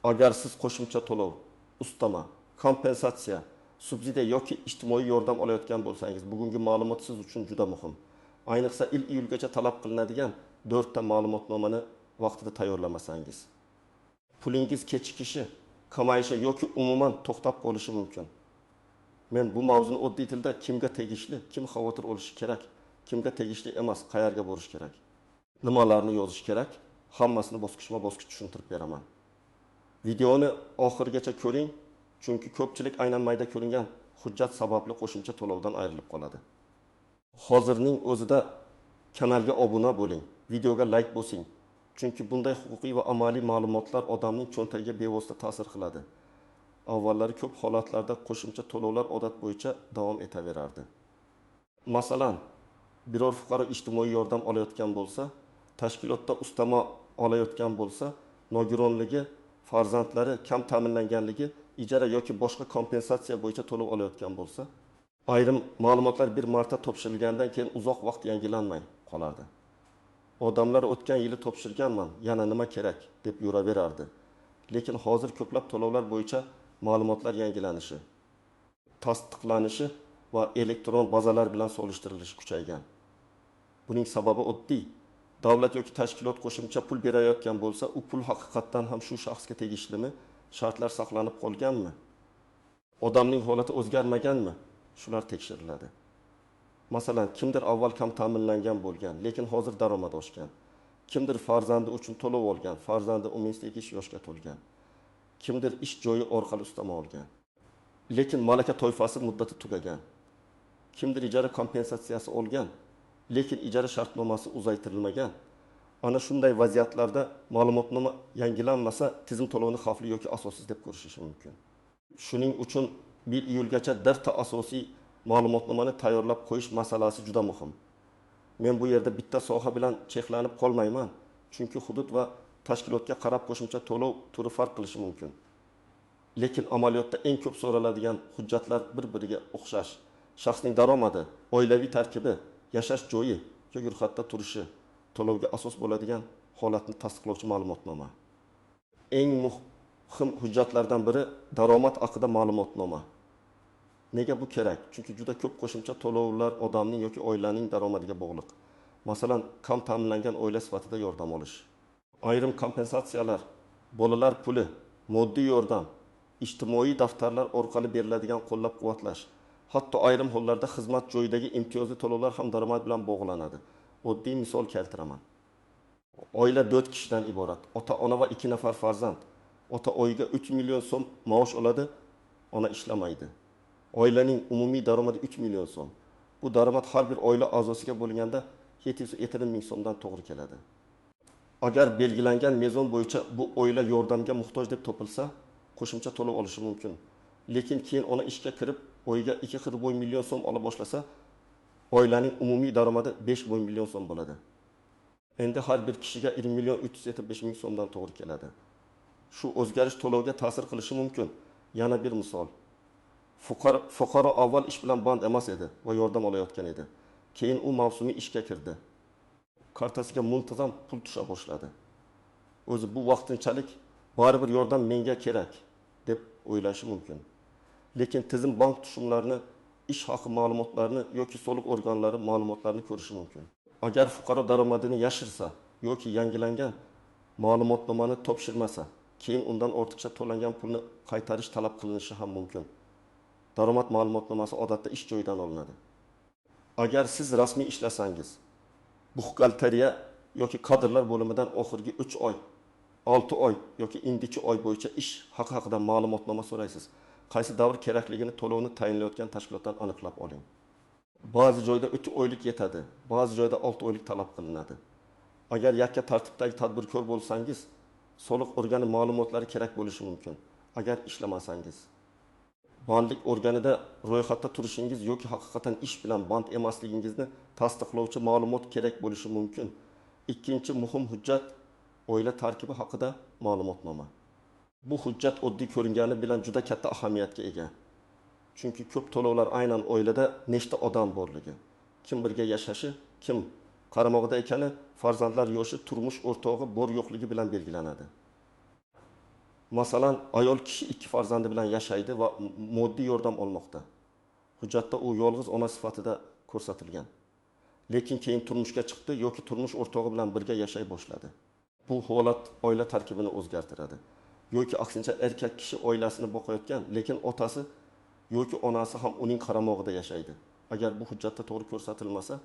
Agar siz qo'shimcha to'lov, ustama, kompensatsiya, subsidiya yoki ijtimoiy yordam olayotgan bo'lsangiz, bugungi ma'lumot siz uchun juda muhim. Ayniqsa iyulgacha talab qilinadigan 4 ta ma'lumotnomani vaqtida tayyorlamasangiz, pulingiz kechikishi, kamayishi yoki umuman to'xtab qolishi mumkin. Men bu mavzuni oddiy tilda kimga tegishli, kim xavotir olishi kerak, kimga tegishli emas, qayerga borish kerak, nimalarni yozish kerak, hammasini bosqichma-bosqich tushuntirib beraman. Videoni oxirigacha ko'ring, chunki ko'pchilik aynan mayda ko'ringan hujjat sababli qo'shimcha to'lovdan ayrilib qoladi. Hozirning o'zida kanalga obuna bo'ling, videoga like bosing. Chunki bunday huquqiy va amaliy ma'lumotlar odamning cho'ntagiga bevosita ta'sir qiladi. Avvallari ko'p holatlarda qo'shimcha to'lovlar odat bo'yicha davom etaverardi. Masalan, biror fuqaro ijtimoiy yordam olayotgan bo'lsa, tashkilotda ustama olayotgan bo'lsa, nogironligi, farzandlari kam ta'minlanganligi, ijara yoki boshqa kompensatsiya bo'yicha to'lov olayotgan bo'lsa, ayrim ma'lumotlar bir marta topshirilgandan keyin uzoq vaqt yangilanmay qolardi. Odamlar o'tgan yili topshirganman, yana nima kerak deb yuraverardi. Lekin hozir ko'plab to'lovlar bo'yicha ma'lumotlar yangilanishi, tasdiqlanishi va elektron bazalar bilan solishtirilishi kuchaygan. Buning sababi oddiy. Davlat yoki tashkilot qo'shimcha pul berayotgan bo'lsa, u pul haqiqatdan ham shu shaxsga tegishlimi? Shartlar saqlanib qolganmi? Odamning holati o'zgarmaganmi? Shular tekshiriladi. Masalan, kimdir avval kam ta'minlangan bo'lgan, lekin hozir daromad oshgan. Kimdir farzandi uchun to'lov olgan, farzandi 18 yoshga to'lgan. Kimdir ish joyi orqali ustama olgan, lekin malaka toifasi muddati tugagan. Kimdir ijara kompensatsiyasi olgan, lekin ijara shartnomasi uzaytirilmagan. Ana shunday vaziyatlarda ma'lumotnoma yangilanmasa, tizim to'lovini xavfli yoki asossiz deb ko'rishish mumkin. Shuning uchun 1 iyulgacha 4 ta asosiy ma'lumotnomani tayyorlab qo'yish masalasi juda muhim. Men bu yerda bitta soha bilan cheklanib qolmayman, chunki hudud va tashkilotga qarab qo'shimcha to'lov turi farq qilishi mumkin. Lekin amaliyotda eng ko'p so'raladigan hujjatlar bir-biriga o'xshash. Shaxsning daromadi, oilaviy tarkibi, yashash joyi yoki ro'yxatda turishi to'lovga asos bo'ladigan holatni tasdiqlovchi ma'lumotnoma. Eng muhim hujjatlardan biri daromad haqida ma'lumotnoma. Nega bu kerak? Chunki juda ko'p qo'shimcha to'lovlar odamning yoki oilaning daromadiga bog'liq. Masalan, kam ta'minlangan oila sifatida yordam olish. Ayrim kompensatsiyalar, bolalar puli, moddiy yordam, ijtimoiy daftarlar orqali beriladigan qo'llab-quvvatlash, hatto ayrim hollarda xizmat joyidagi imtiyozli to'lovlar ham daromad bilan bog'lanadi. Oddiy misol keltiraman. Oila 4 kishidan iborat. Ota-ona va 2 nafar farzand. Ota oyiga 3 million so'm maosh oladi, ona ishlamaydi. Oilaning umumiy daromadi 3 million so'm. Bu daromad har bir oila a'zosiga bo'lganda 770 ming so'mdan to'g'ri keladi. Agar belgilangan mezon bo'yicha bu oila yordamga muhtoj deb topilsa, qo'shimcha to'lov olishi mumkin. Lekin keyin ona ishga kirib, oyiga 2,5 million so'm ola boshlasa, oilaning umumiy daromadi 5 million so'm bo'ladi. Endi har bir kishiga 20 million 375 ming so'mdan to'g'ri keladi. Shu o'zgarish to'lovga ta'sir qilishi mumkin. Yana bir misol. Fuqaro avval ish bilan band emas edi va yordam olayotgan edi. Keyin u mavsumiy ishga kirdi. Kartasiga muntazam pul tusha boshladi. O'zi bu vaqtinchalik baribir yordam menga kerak deb o'ylashi mumkin. Lekin tizim bank tushumlarini, ish haqi ma'lumotlarini yoki soliq organlari ma'lumotlarini ko'rishi mumkin. Agar fuqaro daromadini yashirsa yoki yangilangan ma'lumotnomani topshirmasa, keyin undan ortiqcha to'langan pulni qaytarish talab qilinishi ham mumkin. Daromad ma'lumotnomasi odatda ish joyidan olinadi. Agar siz rasmiy ishlasangiz, buxgalteriya yoki kadrlar bo'limidan oxirgi 3 oy, 6 oy yoki indichi oy bo'yicha ish haqi haqida ma'lumotnoma so'raysiz. Qaysi davr kerakligini to'lovni tayinlayotgan tashkilotdan aniqlab oling. Ba'zi joyda 3 oylik yetadi, ba'zi joyda 6 oylik talab qilinadi. Agar yakka tartibdagi tadbirkor bo'lsangiz, soliq organi ma'lumotlari kerak bo'lishi mumkin. Agar ishlamasangiz, bandlik organida ro'yxatda turishingiz yoki haqiqatan ish bilan band emasligingizni tasdiqlovchi ma'lumot kerak bo'lishi mumkin. Ikkinchi muhim hujjat oila tarkibi haqida ma'lumotnoma. Bu hujjat oddiy ko'ringani bilan juda katta ahamiyatga ega. Chunki ko'p to'lovlar aynan oilada nechta odam borligi, kim birga yashashi, kim qaramog'ida ekani, farzandlar yoshi, turmush o'rtog'i bor yo'qligi bilan belgilanadi. Masalan, ayol kishi 2 farzandi bilan yashaydi va moddiy yordam olmoqda. Hujjatda u yolg'iz ona sifatida ko'rsatilgan. Lekin keyin turmushga chiqdi yoki turmush o'rtog'i bilan birga yashay boshladi. Bu holat oila tarkibini o'zgartiradi. Yoki aksincha erkak kishi oilasini boqayotgan, lekin otasi yoki onasi ham uning qaramog'ida yashaydi. Agar bu hujjatda to'g'ri ko'rsatilmasa,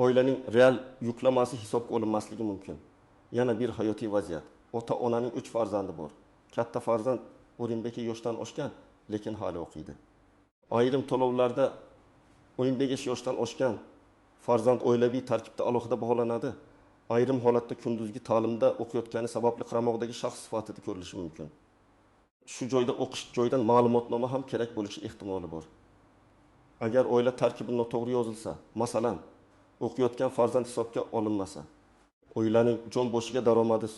oilaning real yuklamasi hisobga olinmasligi mumkin. Yana bir hayotiy vaziyat. Ota-onaning 3 farzandi bor. Katta farzand 12 yoshdan oshgan, lekin hali o'qiydi. Ayrim to'lovlarda 15 yoshdan oshgan farzand oilaviy tarkibda alohida baholanadi. Ayrim holatda kunduzgi ta'limda o'qiyotgani sababli qaramog'dagi shaxs sifatida ko'rilishi mumkin. Shu joyda o'qish joyidan ma'lumotnoma ham kerak bo'lishi ehtimoli bor. Agar oila tarkibi noto'g'ri yozilsa, masalan, o'qiyotgan farzand hisobga olinmasa, oilaning jon boshiga daromadi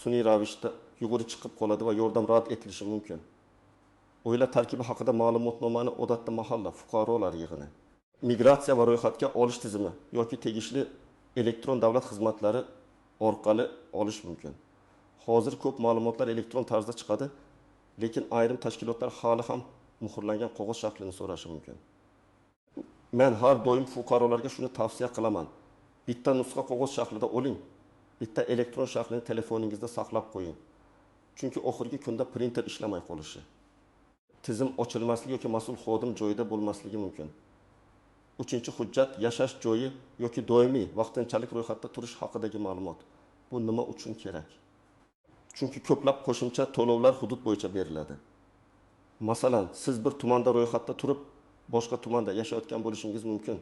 sun'iy ravishda yuqori chiqib qoladi va yordam rad etilishi mumkin. Oila tarkibi haqida ma'lumotnomani odatda mahalla fuqarolar yig'ini, migratsiya va ro'yxatga olish tizimi yoki tegishli elektron davlat xizmatlari orqali olish mumkin. Hozir ko'p ma'lumotlar elektron tarzda chiqadi, lekin ayrim tashkilotlar hali ham muhrlangan qog'oz shaklini so'rashi mumkin. Men har doim fuqarolarga shuni tavsiya qilaman. Bitta nusxa qog'oz shaklida oling, bitta elektron shaklini telefoningizda saqlab qo'ying. Chunki oxirgi kunda printer ishlamay qolishi, tizim ochilmasligi yoki mas'ul xodim joyida bo'lmasligi mumkin. 3-hujjat yashash joyi yoki doimiy vaqtinchalik ro'yxatda turish haqidagi ma'lumot. Bu nima uchun kerak? Chunki ko'plab qo'shimcha to'lovlar hudud bo'yicha beriladi. Masalan, siz bir tumanda ro'yxatda turib, boshqa tumanda yashayotgan bo'lishingiz mumkin.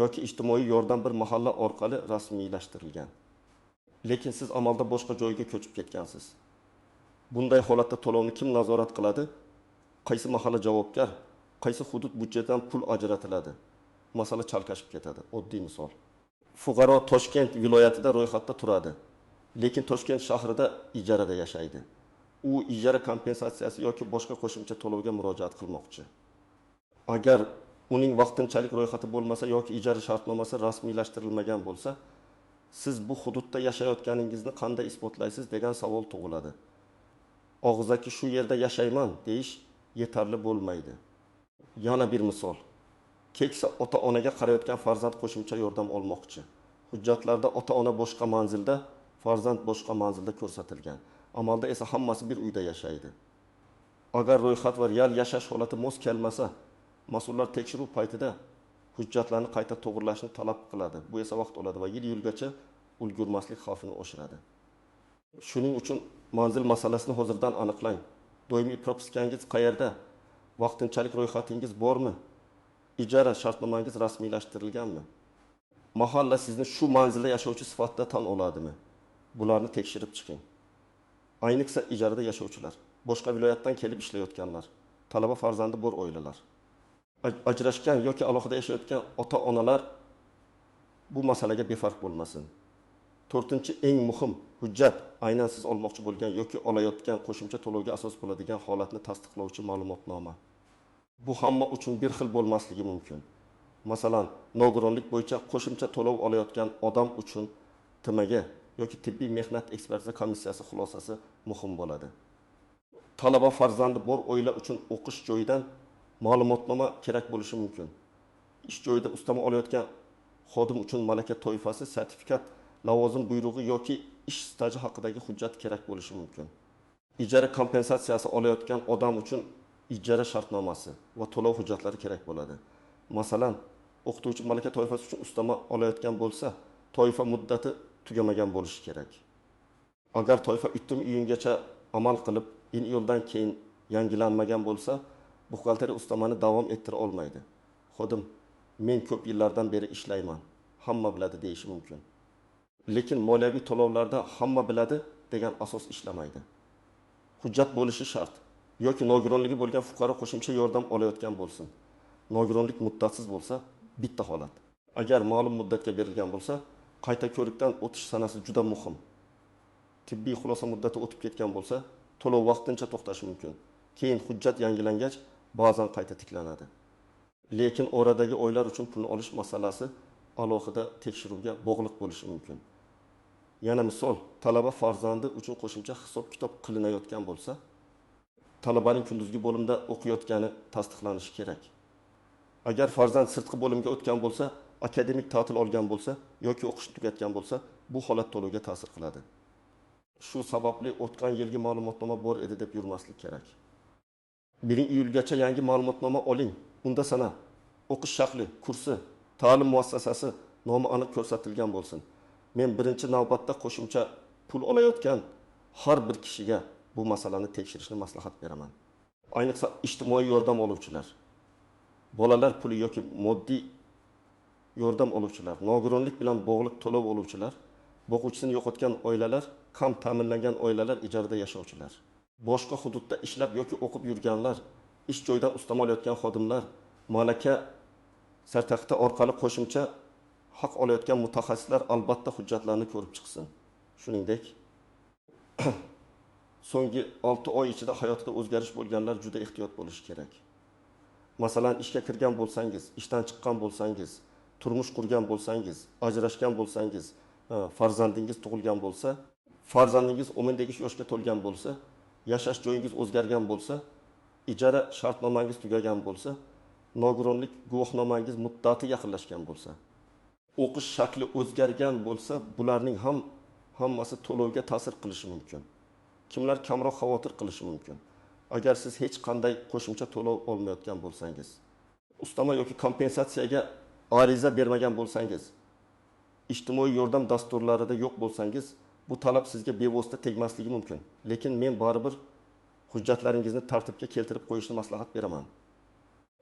Yoki ijtimoiy yordam bir mahalla orqali rasmiylashtirilgan. Lekin siz amalda boshqa joyga ko'chib ketgansiz. Bunday holatda to'lovni kim nazorat qiladi? Qaysi mahalla javobgar? Qaysi hudud budjetdan pul ajratiladi? Masala chalkashib ketadi. Oddiy misol. Fuqaro Toshkent viloyatida ro'yxatda turadi, lekin Toshkent shahrida ijarada yashaydi. U ijara kompensatsiyasi yoki boshqa qo'shimcha to'lovga murojaat qilmoqchi. Agar uning vaqtinchalik ro'yxati bo'lmasa yoki ijara shartnomasi rasmiylashtirilmagan bo'lsa, siz bu hududda yashayotganingizni qanday isbotlaysiz degan savol tug'iladi. Og'zaki shu yerda yashayman deyish yetarli bo'lmaydi. Yana bir misol. Keksa ota-onaga qarayotgan farzand qo'shimcha yordam olmoqchi. Hujjatlarda ota-ona boshqa manzilda, farzand boshqa manzilda ko'rsatilgan. Amalda esa hammasi bir uyda yashaydi. Agar ro'yxat va real yashash holati mos kelmasa, mas'ullar tekshiruv paytida hujjatlarni qayta to'g'rilashni talab qiladi. Bu esa vaqt oladi va yil-yilgacha ulgurmaslik xavfini oshiradi. Shuning uchun manzil masalasini hozirdan aniqlang. Doimiy propiskangiz qayerda? Vaqtinchalik ro'yxatingiz bormi? Ijara shartnomangiz rasmiylashtirilganmi? Mahalla sizni shu manzilda yashovchi sifatida tan oladimi? Bularni tekshirib chiqing. Ayniqsa ijarada yashovchilar, boshqa viloyatdan kelib ishlayotganlar, talaba farzandi bor oilalar, ajrashgan yoki alohida yashayotgan ota-onalar bu masalaga befarq bo'lmasin. 4-chi eng muhim hujjat aynan siz olmoqchi bo'lgan yoki olayotgan qo'shimcha to'lovga asos bo'ladigan holatni tasdiqlovchi ma'lumotnoma. Bu hamma uchun bir xil bo'lmasligi mumkin. Masalan, nogironlik bo'yicha qo'shimcha to'lov olayotgan odam uchun TMG yoki tibbiy mehnat ekspertiza komissiyasi xulosasi muhim bo'ladi. Talaba farzandi bor oila uchun o'qish joyidan ma'lumotnoma kerak bo'lishi mumkin. Ish joyida ustama olayotgan xodim uchun malaka toifasi, sertifikat, lavozim buyrug'i yoki ish staji haqidagi hujjat kerak bo'lishi mumkin. Ijara kompensatsiyasi olayotgan odam uchun ijara shartnomasi va to'lov hujjatlari kerak bo'ladi. Masalan, o'qituvchi malaka toifasi uchun ustama olayotgan bo'lsa, toifa muddati tugamagan bo'lishi kerak. Agar toifa 3-iyungacha amal qilib, iyuldan keyin yangilanmagan bo'lsa, buxgalteriya ustamani davom ettira olmaydi. Xodim, men ko'p yillardan beri ishlayman, hamma biladi deyishi mumkin. Lekin moliyaviy to'lovlarda hamma biladi degan asos ishlamaydi. Hujjat bo'lishi shart. Yoki nogironligi bo'lgan fuqaro qo'shimcha yordam olayotgan bo'lsin. Nogironlik muddatsiz bo'lsa, bitta holat. Agar ma'lum muddatga berilgan bo'lsa, qayta ko'rikdan o'tish sanasi juda muhim. Tibbiy xulosa muddati o'tib ketgan bo'lsa, to'lov vaqtincha to'xtashi mumkin. Keyin hujjat yangilangach, ba'zan qayta tiklanadi. Lekin oradagi oylar uchun pulni olish masalasi alohida tekshiruvga bog'liq bo'lishi mumkin. Yana misol, talaba farzandi uchun qo'shimcha hisob-kitob qilinayotgan bo'lsa, talabaning kunduzgi bo'limda o'qiyotgani tasdiqlanishi kerak. Agar farzand sirtqi bo'limga o'tgan bo'lsa, akademik ta'til olgan bo'lsa yoki o'qishni tugatgan bo'lsa, bu holat to'lovga ta'sir qiladi. Shu sababli o'tgan yilgi ma'lumotnoma bor edi deb yurmaslik kerak. 1-iyulgacha yangi ma'lumotnoma oling. Unda sana o'qish shakli, kursi, ta'lim muassasasi nomi aniq ko'rsatilgan bo'lsin. Men birinchi navbatda qo'shimcha pul olayotgan har bir kishiga bu masalani tekshirishni maslahat beraman. Ayniqsa ijtimoiy yordam oluvchilar, bolalar puli yoki moddiy yordam oluvchilar, nogironlik bilan bog'liq to'lov oluvchilar, boquvchisini yo'qotgan oilalar, kam ta'minlangan oilalar, ijarada yashovchilar, boshqa hududda ishlab yoki o'qib yurganlar, ish joyidan ustama olayotgan xodimlar, malaka sertifikati orqali qo'shimcha haq olayotgan mutaxassislar albatta hujjatlarni ko'rib chiqsin. Shuningdek, so'nggi 6 oy ichida hayotida o'zgarish bo'lganlar juda ehtiyot bo'lishi kerak. Masalan, ishga kirgan bo'lsangiz, ishdan chiqqan bo'lsangiz, turmush qurgan bo'lsangiz, ajrashgan bo'lsangiz, farzandingiz tug'ilgan bo'lsa, farzandingiz 18 yoshga to'lgan bo'lsa, yashash joyingiz o'zgargan bo'lsa, ijara shartnomangiz tugagan bo'lsa, nogironlik guvohnomangiz muddati yaqinlashgan bo'lsa, o'qish shakli o'zgargan bo'lsa, bularning hammasi to'lovga ta'sir qilishi mumkin. Kimlar kamroq xavotir qilishi mumkin. Agar siz hech qanday qo'shimcha to'lov olmayotgan bo'lsangiz, ustama yoki kompensatsiyaga ariza bermagan bo'lsangiz, ijtimoiy yordam dasturlarida yo'q bo'lsangiz, bu talab sizga bevosita tegmasligi mumkin. Lekin men baribir hujjatlaringizni tartibga keltirib qo'yishni maslahat beraman.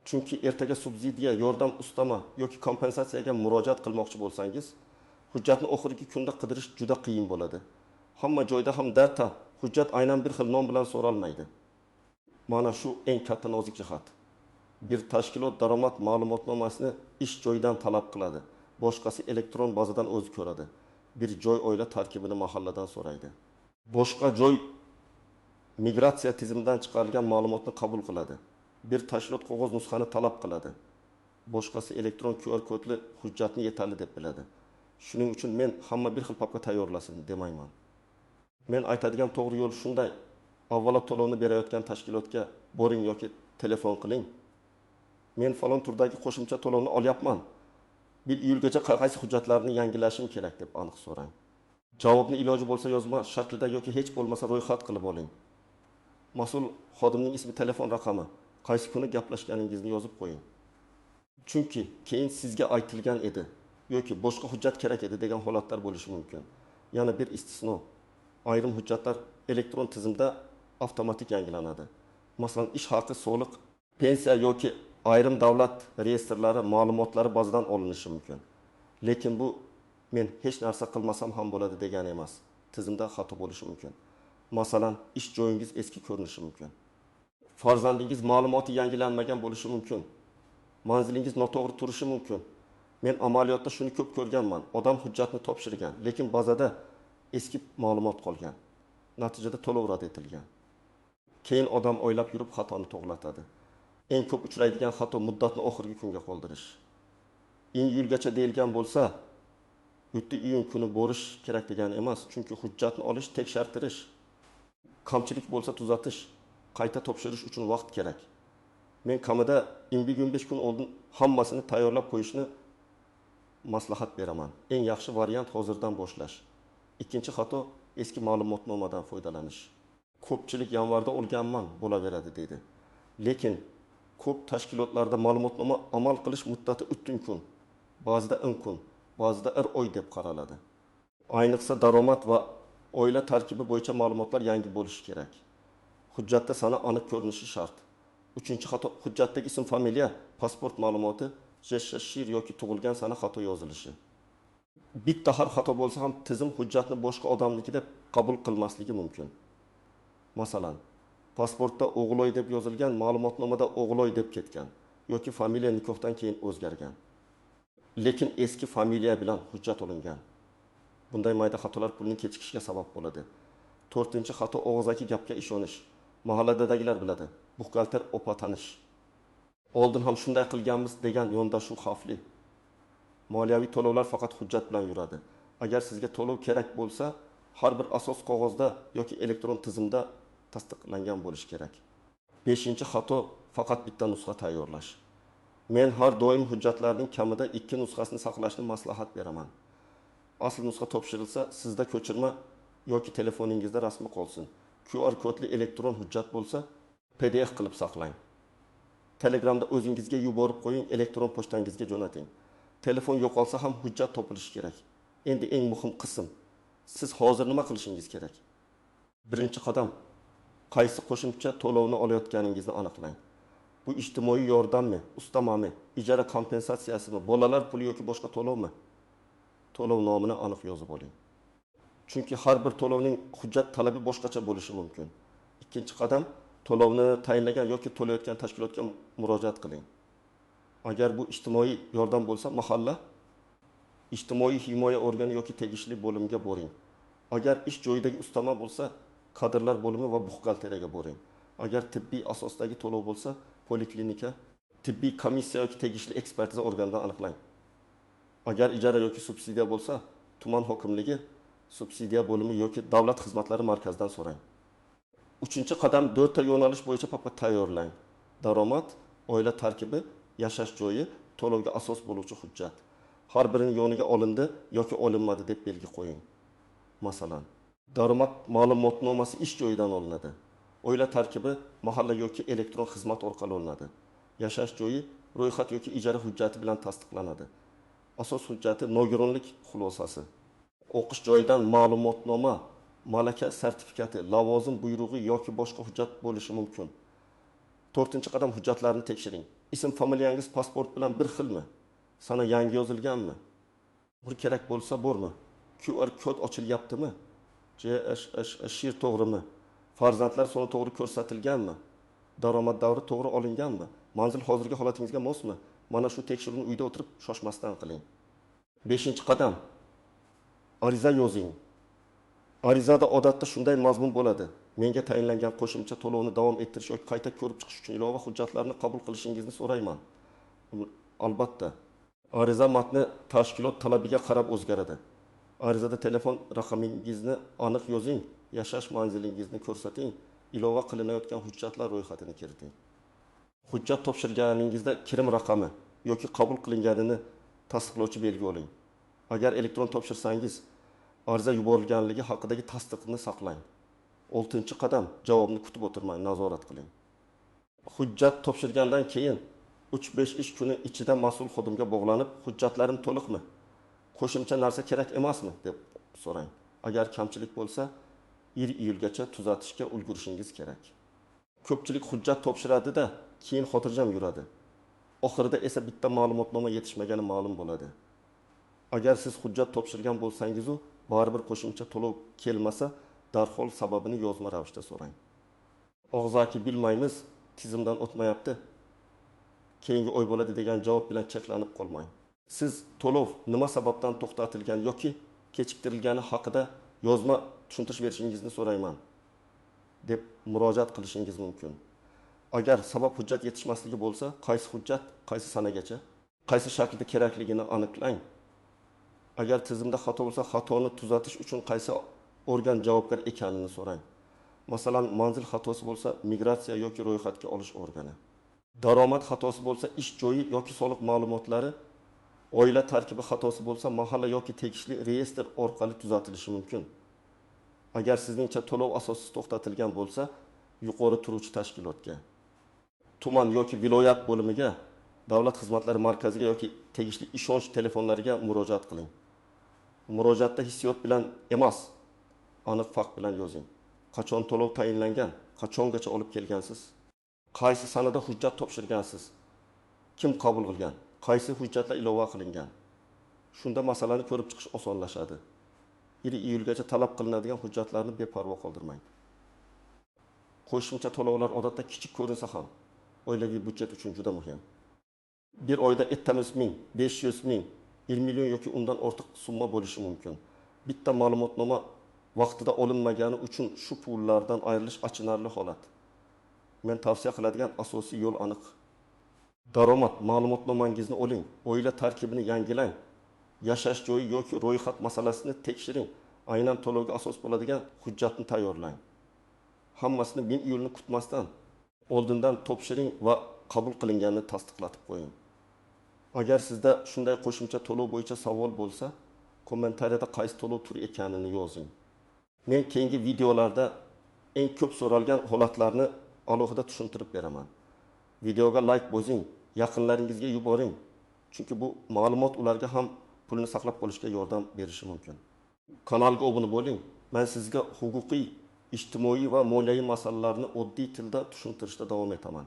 Chunki ertaga subsidiya, yordam, ustama yoki kompensatsiyaga murojaat qilmoqchi bo'lsangiz, hujjatni oxirgi kunda qidirish juda qiyin bo'ladi. Hamma joyda ham darta hujjat aynan bir xil nom bilan so'ralmaydi. Mana shu eng katta nozik jihat. Bir tashkilot daromad ma'lumotnomasini ish joyidan talab qiladi. Boshqasi elektron bazadan o'zi ko'radi. Bir joy oila tarkibini mahalladan so'raydi. Boshqa joy migratsiya tizimidan chiqarilgan ma'lumotni qabul qiladi. Bir tashkilot qog'oz nusxani talab qiladi. Boshqasi elektron QR kodli hujjatni yetarli deb biladi. Shuning uchun men hamma bir xil papka tayyorlasin demayman. Men aytadigan to'g'ri yo'l shunday. Avvalo to'lovni berayotgan tashkilotga boring yoki telefon qiling. Men falon turdagi qo'shimcha to'lovni olyapman. 1-iyulgacha qaysi hujjatlarni yangilashim kerak deb aniq so'rang. Javobni iloji bo'lsa yozma shaklida yoki hech bo'lmasa ro'yxat qilib oling. Mas'ul xodimning ismi, telefon raqami, qaysi kuni gaplashganingizni yozib qo'ying. Chunki keyin sizga aytilgan edi yoki boshqa hujjat kerak edi degan holatlar bo'lishi mumkin. Yana bir istisno. Ayrim hujjatlar elektron tizimda avtomatik yangilanadi. Masalan, ish haqi, soliq, pensiya yoki ayrim davlat reyestrlari ma'lumotlari bazadan olinishi mumkin. Lekin bu men hech narsa qilmasam ham bo'ladi degani emas. Tizimda xato bo'lishi mumkin. Masalan, ish joyingiz eski ko'rinishi mumkin. Farzandingiz ma'lumoti yangilanmagan bo'lishi mumkin. Manzilingiz noto'g'ri turishi mumkin. Men amaliyotda shuni ko'p ko'rganman. Odam hujjatni topshirgan, lekin bazada eski ma'lumot qolgan. Natijada to'lov rad etilgan. Keyin odam o'ylab yurib xatoni to'g'rilatadi. Eng ko'p uchraydigan xato muddatni oxirgi kunga qoldirish. 1-iyulgacha deyilgan bo'lsa, 7-iyun kuni borish kerak degani emas, chunki hujjatni olish, tekshartirish, kamchilik bo'lsa tuzatish, qayta topshirish uchun vaqt kerak. Men kamida 15 kun oldin hammasini tayyorlab qo'yishni maslahat beraman. Eng yaxshi variant hozirdan boshlash. Ikkinchi xato eski ma'lumotnomadan foydalanish. Ko'pchilik yanvarda olganman bo'laveradi deydi. Lekin ko'p tashkilotlarda ma'lumotnoma amal qilish muddati 3 kun, ba'zida 10 kun, ba'zida 1 oy deb qaraladi. Ayniqsa daromad va oila tarkibi bo'yicha ma'lumotlar yangi bo'lishi kerak. Hujjatda sana aniq ko'rinishi shart. 3-xato hujjatdagi ism, familiya, pasport ma'lumoti, shir yoki tug'ilgan sana xato yozilishi. Bitta har xato bo'lsa ham tizim hujjatni boshqa odamniki deb qabul qilmasligi mumkin. Masalan, pasportda O'g'loy deb yozilgan, ma'lumotnomada O'g'loy deb ketgan yoki familiya nikohdan keyin o'zgargan. Lekin eski familiya bilan hujjat olingan. Bunday mayda xatolar pulning kechikishiga sabab bo'ladi. 4-xato og'zaki gapga ishonish. Mahalladagilar biladi. Buxgalter opa tanish. Oldin ham shunday qilganmiz degan yondashuv xavfli. Moliyaviy to'lovlar faqat hujjat bilan yuradi. Agar sizga to'lov kerak bo'lsa, har bir asos qog'ozda yoki elektron tizimda tasdiqlangan bo'lishi kerak. 5-xato faqat bitta nusxa tayyorlash. Men har doim hujjatlarning kamida 2 nusxasini saqlashni maslahat beraman. Asl nusxa topshirilsa, sizda ko'chirma yoki telefoningizda rasmi qolsin. QR kodli elektron hujjat bo'lsa, PDF qilib saqlang. Telegramda o'zingizga yuborib qo'ying, elektron pochtangizga jo'nating. Telefon yo'qolsa ham hujjat topilishi kerak. Endi eng muhim qism. Siz hozir nima qilishingiz kerak? Birinchi qadam, qaysi qo'shimcha to'lovni olayotganingizni aniqlang. Bu ijtimoiy yordammi, ustamami, ijara kompensatsiyasimi, bolalar puli yoki boshqa to'lovmi? To'lov nomini aniq yozib oling. Chunki har bir to'lovning hujjat talabi boshqacha bo'lishi mumkin. Ikkinchi qadam, to'lovni tayinlagan yoki to'layotgan tashkilotga murojaat qiling. Agar bu ijtimoiy yordam bo'lsa, mahalla ijtimoiy himoya organi yoki tegishli bo'limga boring. Agar ish joyidagi ustama bo'lsa, kadrlar bo'limi va buxgalteriyaga boring. Agar tibbiy asosdagi to'lov bo'lsa, poliklinika, tibbiy komissiya yoki tegishli ekspertiza organidan aniqlang. Agar ijara yoki subsidiya bo'lsa, tuman hokimligi, subsidiya bo'limi yoki davlat xizmatlari markazidan so'rang. 3-qadam 4 ta yo'nalish bo'yicha papat tayyorlang. Daromad, oila tarkibi, yashash joyi, to'lovga asos bo'luvchi hujjat. Har birining yoniga olindi yoki olinmadi deb belgi qo'ying. Masalan, daromad ma'lumotnomasi ish joyidan olinadi. Oila tarkibi mahalla yoki elektron xizmat orqali olinadi. Yashash joyi ro'yxat yoki ijara hujjati bilan tasdiqlanadi. Asos hujjati nogironlik xulosasi. O'qish joyidan ma'lumotnoma, malaka sertifikati, lavozim buyrug'i yoki boshqa hujjat bo'lishi mumkin. 4-qadam hujjatlarni tekshiring. Ism, familiyangiz pasport bilan bir xilmi? Sana yangi yozilganmi? Bir kerak bo'lsa bormi? QR kod ochilyaptimi? Shir to'g'rimi? Farzandlar soni to'g'ri ko'rsatilganmi? Daromad davri to'g'ri olinganmi? Manzil hozirgi holatingizga mosmi? Mana shu tekshiruvni uyda o'tirib shoshmasdan qiling. 5-qadam. Ariza yozing. Arizada odatda shunday mazmun bo'ladi. Menga tayinlangan qo'shimcha to'lovni davom ettirish yoki qayta ko'rib chiqish uchun ilova hujjatlarni qabul qilishingizni so'rayman. Albatta, ariza matni tashkilot talabiga qarab o'zgaradi. Arizada telefon raqamingizni aniq yozing, yashash manzilingizni ko'rsating, ilova qilinayotgan hujjatlar ro'yxatini kiriting. Hujjat topshirganingizda kirim raqami yoki qabul qilinganini tasdiqlovchi belgi oling. Agar elektron topshirsangiz, ariza yuborilganligi haqidagi tasdiqni saqlang. 6-qadam, javobni kutib o'tirmang, nazorat qiling. Hujjat topshirgandan keyin 3-5 ish kuni ichida mas'ul xodimga bog'lanib, hujjatlarim to'liqmi? Qo'shimcha narsa kerak emasmi deb so'rang. Agar kamchilik bo'lsa, 1-iyulgacha tuzatishga ulgurishingiz kerak. Ko'pchilik hujjat topshiradi-da, keyin xotirjam yuradi. Oxirida esa bitta ma'lumotnoma yetishmagani ma'lum bo'ladi. Agar siz hujjat topshirgan bo'lsangiz, baribir qo'shimcha to'lov kelmasa, darhol sababini yozma ravishda so'rang. Og'zaki bilmaymiz, tizimdan o'tmayapti. Keyingi oy bo'ladi degan javob bilan cheklanib qolmang. Siz to'lov nima sababdan to'xtatilgan yoki kechiktirilgani haqida yozma tushuntirish berishingizni so'rayman deb murojaat qilishingiz mumkin. Agar sabab hujjat yetishmasligi bo'lsa, qaysi hujjat qaysi sanagacha, qaysi shaklda kerakligini aniqlang. Agar tizimda xato bo'lsa, xatoni tuzatish uchun qaysi organ javobgar ekanini so'rang. Masalan, manzil xatosi bo'lsa, migratsiya yoki ro'yxatga olish organi. Daromad xatosi bo'lsa, ish joyi yoki soliq ma'lumotlari, oila tarkibi xatosi bo'lsa, mahalla yoki tegishli reyestr orqali tuzatilishi mumkin. Agar sizningcha to'lov asossiz to'xtatilgan bo'lsa, yuqori turuvchi tashkilotga, tuman yoki viloyat bo'limiga, davlat xizmatlari markaziga yoki tegishli ishonch telefonlariga murojaat qiling. Murojaatda hissiyot bilan emas, aniq fakt bilan yozing. Qachon to'lov tayinlangan, qachongacha olib kelgansiz? Qaysi sanada hujjat topshirgansiz? Kim qabul qilgan? Qaysi hujjatlar ilova qilingan? Shunda masalani ko'rib chiqish osonlashadi. 1-iyulgacha talab qilinadigan hujjatlarni beparvo qoldirmang. Qo'shimcha to'lovlar odatda kichik ko'rinsa ham, oilaviy budjet uchun juda muhim. Bir oyda 700 ming, 500 ming, 1 million yoki undan ortiq summa bo'lishi mumkin. Bitta ma'lumotnoma vaqtida olinmagani uchun shu pullardan ayrilish achinarli holat. Men tavsiya qiladigan asosiy yo'l aniq. Daromad ma'lumotnomangizni oling, oila tarkibini yangilang. yashash joyi yoki ro'yxat masalasini tekshiring. Aynan to'lovga asos bo'ladigan hujjatni tayyorlang. Hammasini 1000 iyulni kutmasdan oldindan topshiring va qabul qilinganini tasdiqlatib qo'ying. Agar sizda shunday qo'shimcha to'lov bo'yicha savol bo'lsa, kommentariyada qaysi to'lov turi ekanini yozing. Men keyingi videolarda eng ko'p so'ralgan holatlarni alohida tushuntirib beraman. Videoga like bosing, yaqinlaringizga yuboring. Chunki bu ma'lumot ularga ham pulni saqlab qolishga yordam berishi mumkin. Kanalga obuna bo'ling. Men sizga huquqiy, ijtimoiy va moliyaviy masalalarni oddiy tilda tushuntirishda davom etaman.